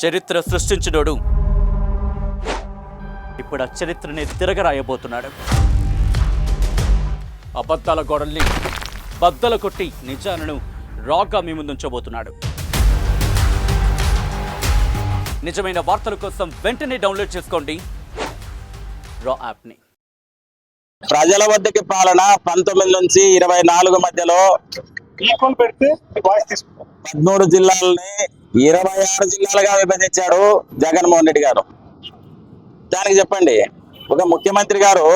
చరిత్ర సృష్టించినోడు ఇప్పుడు ఆ చరిత్రని తిరగరాయబోతున్నాడు. అబద్ధాల గోడల్ని బద్దలు కొట్టి నిజాలను రాగా మీ ముందుంచబోతున్నాడు. నిజమైన వార్తల కోసం వెంటనే డౌన్లోడ్ చేసుకోండి రా యాప్ని. ప్రజల వద్దకి పాలన 19 నుంచి 24 మధ్యలో 13 జిల్లాలని 26 జిల్లాలుగా విభజించాడు జగన్మోహన్ రెడ్డి గారు. దానికి చెప్పండి, ఒక ముఖ్యమంత్రి గారు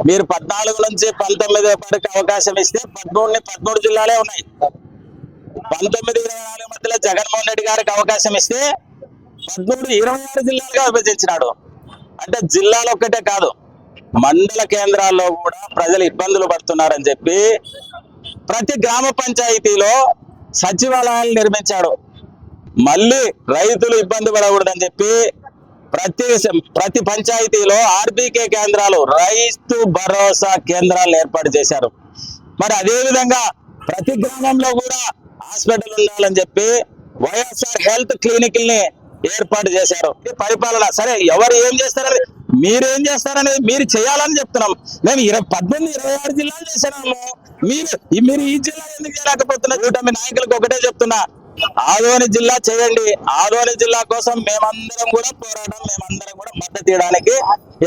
మీరు 14 నుంచి 19 వరకు అవకాశం ఇస్తే 13 జిల్లాలే ఉన్నాయి. 19-24 మధ్యలో జగన్మోహన్ రెడ్డి గారికి అవకాశం ఇస్తే 26 జిల్లాలుగా విభజించినాడు. అంటే జిల్లాలు ఒక్కటే కాదు, మండల కేంద్రాల్లో కూడా ప్రజలు ఇబ్బందులు పడుతున్నారని చెప్పి ప్రతి గ్రామ పంచాయతీలో సచివాలయాలు నిర్మించాడు. మళ్ళీ రైతులు ఇబ్బంది పడకూడదని చెప్పి ప్రతి పంచాయతీలో ఆర్బీకే కేంద్రాలు, రైతు భరోసా కేంద్రాలు ఏర్పాటు చేశారు. మరి అదే విధంగా ప్రతి గ్రామంలో కూడా హాస్పిటల్ ఉండాలని చెప్పి వైఎస్ఆర్ హెల్త్ క్లినిక్ల్ని ఏర్పాటు చేశారు. పరిపాలన సరే, ఎవరు ఏం చేస్తారని మీరేం చేస్తారనేది మీరు చేయాలని చెప్తున్నాం. మేము 18-26 జిల్లాలు చేసినాము, మీరు ఈ జిల్లా ఎందుకు చేయలేకపోతున్నారు? కూటమి నాయకులకు ఒకటే చెప్తున్నా, ఆదోని జిల్లా చేయండి. ఆదోని జిల్లా కోసం మేమందరం కూడా మద్దతు ఇవ్వడానికి,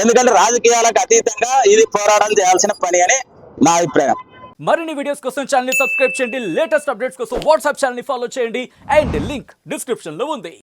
ఎందుకంటే రాజకీయాలకు అతీతంగా ఇది పోరాటం చేయాల్సిన పని అని నా అభిప్రాయం. మరిన్ని వీడియోస్ కోసం ఛానల్ ని సబ్స్క్రైబ్ చేయండి. లేటెస్ట్ అప్డేట్స్ కోసం వాట్సాప్ ఛానల్ ని ఫాలో చేయండి. అండ్ లింక్ డిస్క్రిప్షన్ లో ఉంది.